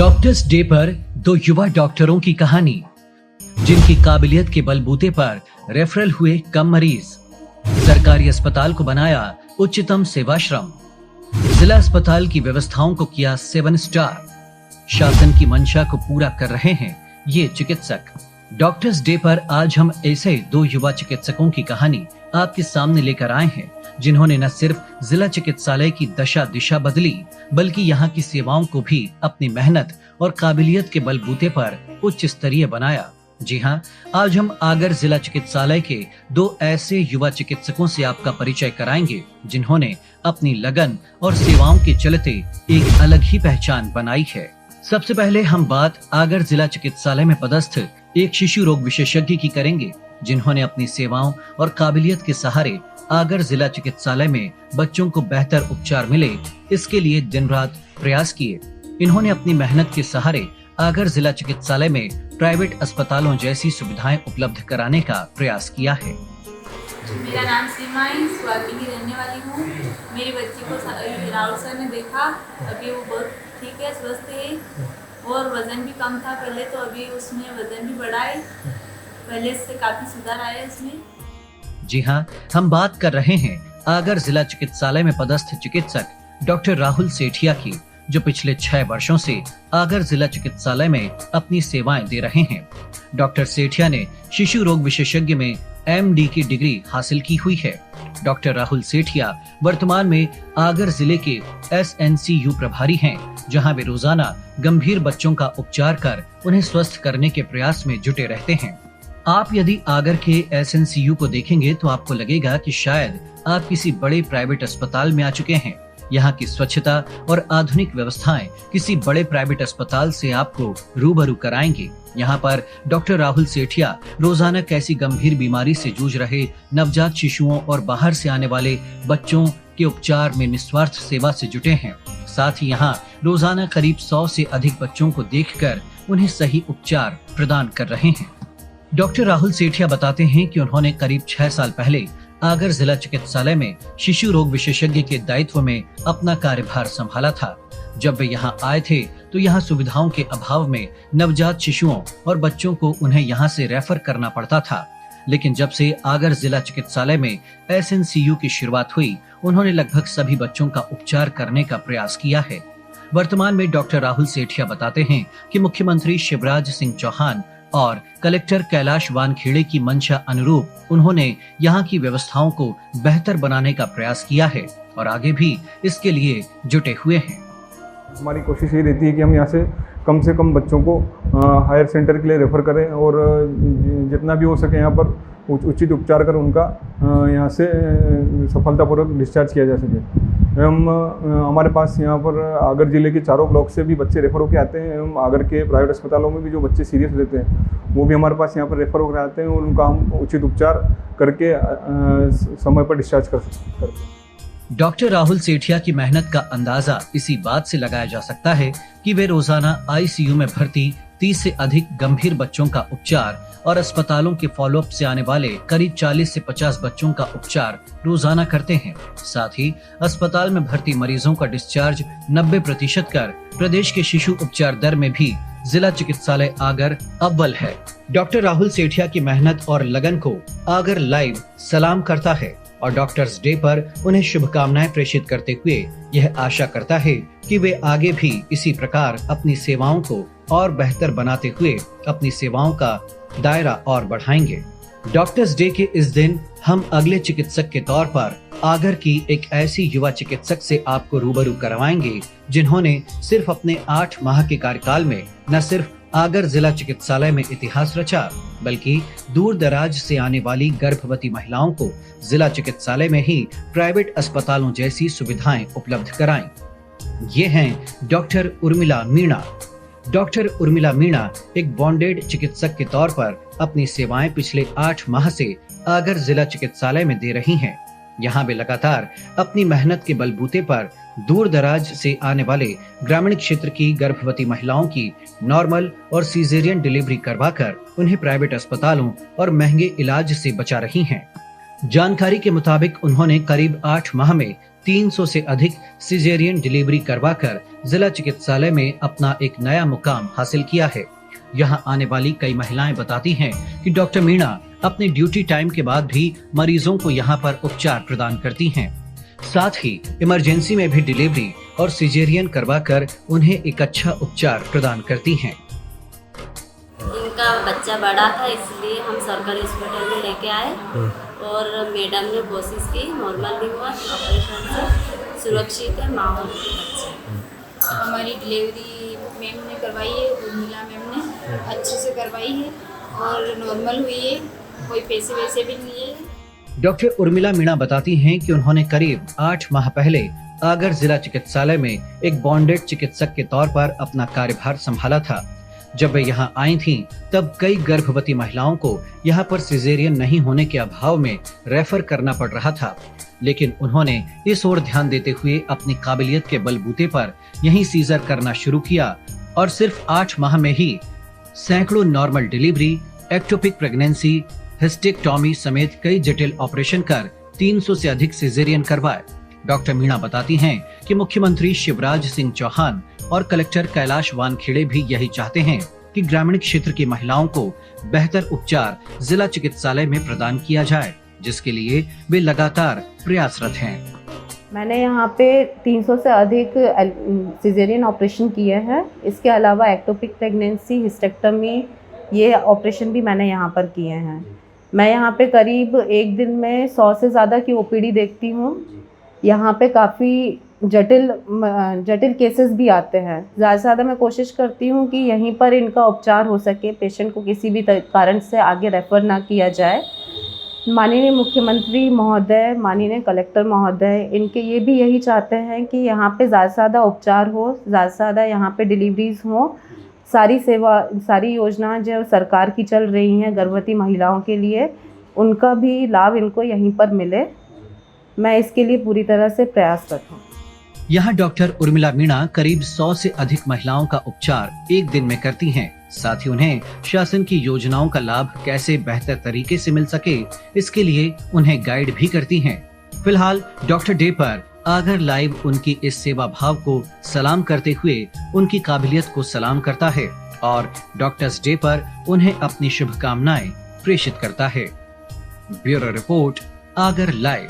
Doctors day पर दो युवा डॉक्टरों की कहानी, जिनकी काबिलियत के बलबूते पर रेफरल हुए कम मरीज। सरकारी अस्पताल को बनाया उच्चतम सेवाश्रम। जिला अस्पताल की व्यवस्थाओं को किया 7 स्टार। शासन की मंशा को पूरा कर रहे हैं ये चिकित्सक। डॉक्टर्स डे पर आज हम ऐसे दो युवा चिकित्सकों की कहानी आपके सामने लेकर आए हैं, जिन्होंने न सिर्फ जिला चिकित्सालय की दशा दिशा बदली, बल्कि यहाँ की सेवाओं को भी अपनी मेहनत और काबिलियत के बलबूते पर उच्च स्तरीय बनाया। जी हाँ, आज हम आगर जिला चिकित्सालय के दो ऐसे युवा चिकित्सकों से आपका परिचय कराएंगे, जिन्होंने अपनी लगन और सेवाओं के चलते एक अलग ही पहचान बनाई है। सबसे पहले हम बात आगर जिला चिकित्सालय में पदस्थ एक शिशु रोग विशेषज्ञ की करेंगे, जिन्होंने अपनी सेवाओं और काबिलियत के सहारे आगर जिला चिकित्सालय में बच्चों को बेहतर उपचार मिले, इसके लिए दिन रात प्रयास किए। इन्होंने अपनी मेहनत के सहारे आगर जिला चिकित्सालय में प्राइवेट अस्पतालों जैसी सुविधाएं उपलब्ध कराने का प्रयास किया है। मेरा नाम सीमा है, स्वाति की रहने वाली हूँ। मेरी बच्ची को राहुल सर ने देखा, अभी वो बहुत ठीक है, स्वस्थ है और वजन भी कम था पहले, तो अभी उसमें वजन भी बढ़ा है। पहले से काफी सुधार आया है इसमें। जी हाँ, हम बात कर रहे हैं आगर जिला चिकित्सालय में पदस्थ चिकित्सक डॉक्टर राहुल सेठिया की, जो पिछले 6 वर्षों से आगर जिला चिकित्सालय में अपनी सेवाएं दे रहे हैं। डॉक्टर सेठिया ने शिशु रोग विशेषज्ञ में MD की डिग्री हासिल की हुई है। डॉक्टर राहुल सेठिया वर्तमान में आगर जिले के SNCU प्रभारी हैं, जहां वे रोजाना गंभीर बच्चों का उपचार कर उन्हें स्वस्थ करने के प्रयास में जुटे रहते हैं। आप यदि आगर के SNCU को देखेंगे तो आपको लगेगा कि शायद आप किसी बड़े प्राइवेट अस्पताल में आ चुके हैं। यहाँ की स्वच्छता और आधुनिक व्यवस्थाएं किसी बड़े प्राइवेट अस्पताल से आपको रूबरू कराएंगे। यहाँ पर डॉक्टर राहुल सेठिया रोजाना कैसी गंभीर बीमारी से जूझ रहे नवजात शिशुओं और बाहर से आने वाले बच्चों के उपचार में निस्वार्थ सेवा से जुटे हैं। साथ ही यहाँ रोजाना करीब 100 से अधिक बच्चों को देखकर उन्हें सही उपचार प्रदान कर रहे हैं। डॉक्टर राहुल सेठिया बताते हैं कि उन्होंने करीब 6 साल पहले आगर जिला चिकित्सालय में शिशु रोग विशेषज्ञ के दायित्व में अपना कार्यभार संभाला था। जब वे यहाँ आए थे तो यहाँ सुविधाओं के अभाव में नवजात शिशुओं और बच्चों को उन्हें यहाँ से रेफर करना पड़ता था। लेकिन जब से आगर जिला चिकित्सालय में SNCU की शुरुआत हुई, उन्होंने लगभग सभी बच्चों का उपचार करने का प्रयास किया है। वर्तमान में डॉक्टर राहुल सेठिया बताते हैं कि मुख्यमंत्री शिवराज सिंह चौहान और कलेक्टर कैलाश वानखेड़े की मंशा अनुरूप उन्होंने यहाँ की व्यवस्थाओं को बेहतर बनाने का प्रयास किया है और आगे भी इसके लिए जुटे हुए हैं। हमारी कोशिश ये रहती है कि हम यहाँ से कम बच्चों को हायर सेंटर के लिए रेफर करें और जितना भी हो सके यहाँ पर उचित उपचार कर उनका यहाँ से सफलतापूर्वक डिस्चार्ज किया जा सके। हमारे पास यहाँ पर आगर जिले के चारों ब्लॉक से भी बच्चे रेफर होकर आते हैं एवं आगर के प्राइवेट अस्पतालों में भी जो बच्चे सीरियस रहते हैं वो भी हमारे पास यहाँ पर रेफर होकर आते हैं और उनका हम उचित उपचार करके समय पर डिस्चार्ज करते हैं। डॉक्टर राहुल सेठिया की मेहनत का अंदाजा इसी बात से लगाया जा सकता है कि वे रोजाना ICU में भर्ती 30 से अधिक गंभीर बच्चों का उपचार और अस्पतालों के फॉलोअप से आने वाले करीब 40 से 50 बच्चों का उपचार रोजाना करते हैं। साथ ही अस्पताल में भर्ती मरीजों का डिस्चार्ज 90% कर प्रदेश के शिशु उपचार दर में भी जिला चिकित्सालय आगर अव्वल है। डॉक्टर राहुल सेठिया की मेहनत और लगन को आगर लाइव सलाम करता है और डॉक्टर्स डे पर उन्हें शुभकामनाएं प्रेषित करते हुए यह आशा करता है कि वे आगे भी इसी प्रकार अपनी सेवाओं को और बेहतर बनाते हुए अपनी सेवाओं का दायरा और बढ़ाएंगे। डॉक्टर्स डे के इस दिन हम अगले चिकित्सक के तौर पर आगर की एक ऐसी युवा चिकित्सक से आपको रूबरू करवाएंगे, जिन्होंने सिर्फ अपने 8 माह के कार्यकाल में न सिर्फ आगर जिला चिकित्सालय में इतिहास रचा, बल्कि दूर दराज से आने वाली गर्भवती महिलाओं को जिला चिकित्सालय में ही प्राइवेट अस्पतालों जैसी सुविधाएं उपलब्ध कराई। ये हैं डॉक्टर उर्मिला मीणा। डॉक्टर उर्मिला मीणा एक बॉन्डेड चिकित्सक के तौर पर अपनी सेवाएं पिछले 8 माह से आगर जिला चिकित्सालय में दे रही हैं। यहाँ वे लगातार अपनी मेहनत के बलबूते पर दूर दराज से आने वाले ग्रामीण क्षेत्र की गर्भवती महिलाओं की नॉर्मल और सीजेरियन डिलीवरी करवाकर उन्हें प्राइवेट अस्पतालों और महंगे इलाज से बचा रही हैं। जानकारी के मुताबिक उन्होंने करीब 8 माह में 300 से अधिक सिजेरियन डिलीवरी करवाकर जिला चिकित्सालय में अपना एक नया मुकाम हासिल किया है। यहां आने वाली कई महिलाएं बताती हैं कि डॉक्टर मीणा अपने ड्यूटी टाइम के बाद भी मरीजों को यहां पर उपचार प्रदान करती हैं। साथ ही इमरजेंसी में भी डिलीवरी और सिजेरियन करवाकर उन्हें एक अच्छा उपचार प्रदान करती हैं। इनका बच्चा बड़ा था इसलिए हम सरकारी हॉस्पिटल में लेके आए और मैडम ने कोशिश की, नॉर्मल भी हुआ, ऑपरेशन से सुरक्षित है माँ और बच्चा। हमारी डिलीवरी मैम ने करवाई है, उर्मिला मैम ने अच्छे से करवाई है और नॉर्मल हुई है, कोई पैसे वैसे भी नहीं है। डॉक्टर उर्मिला मीणा बताती हैं कि उन्होंने करीब 8 माह पहले आगर जिला चिकित्सालय में एक बॉन्डेड चिकित्सक के तौर पर अपना कार्यभार संभाला था। जब वे यहाँ आई थीं, तब कई गर्भवती महिलाओं को यहाँ पर सिजेरियन नहीं होने के अभाव में रेफर करना पड़ रहा था, लेकिन उन्होंने इस ओर ध्यान देते हुए अपनी काबिलियत के बलबूते पर यहीं सीजर करना शुरू किया और सिर्फ 8 माह में ही सैकड़ों normal delivery, ectopic pregnancy, hysterectomy समेत कई जटिल ऑपरेशन कर 300 से अधिक सिजेरियन करवाए। डॉक्टर मीणा बताती हैं कि मुख्यमंत्री शिवराज सिंह चौहान और कलेक्टर कैलाश वानखेड़े भी यही चाहते हैं कि ग्रामीण क्षेत्र की महिलाओं को बेहतर उपचार जिला चिकित्सालय में प्रदान किया जाए, जिसके लिए वे लगातार प्रयासरत हैं। मैंने यहाँ पे 300 से अधिक सिजेरियन ऑपरेशन किए हैं। इसके अलावा एक्टोपिक प्रेगनेंसी, हिस्टेक्टोमी, ये ऑपरेशन भी मैंने यहाँ पर किए हैं। मैं यहाँ पे करीब एक दिन में 100 से ज़्यादा की ओपीडी देखती हूँ। यहाँ पे काफ़ी जटिल केसेस भी आते हैं। ज़्यादा से ज़्यादा मैं कोशिश करती हूँ कि यहीं पर इनका उपचार हो सके, पेशेंट को किसी भी कारण से आगे रेफ़र ना किया जाए। माननीय मुख्यमंत्री महोदय, माननीय कलेक्टर महोदय, इनके ये भी यही चाहते हैं कि यहाँ पे ज़्यादा से ज़्यादा उपचार हो, ज़्यादा से ज़्यादा यहाँ पे डिलीवरीज हों। सारी योजना जो सरकार की चल रही हैं गर्भवती महिलाओं के लिए, उनका भी लाभ इनको यहीं पर मिले। मैं इसके लिए पूरी तरह से प्रयासरत हूँ। यहाँ डॉक्टर उर्मिला मीणा करीब 100 से अधिक महिलाओं का उपचार एक दिन में करती हैं। साथ ही उन्हें शासन की योजनाओं का लाभ कैसे बेहतर तरीके से मिल सके, इसके लिए उन्हें गाइड भी करती हैं। फिलहाल डॉक्टर डे पर आगर लाइव उनकी इस सेवा भाव को सलाम करते हुए उनकी काबिलियत को सलाम करता है और डॉक्टर्स डे पर उन्हें अपनी शुभकामनाएं प्रेषित करता है। Bureau report, Agar live.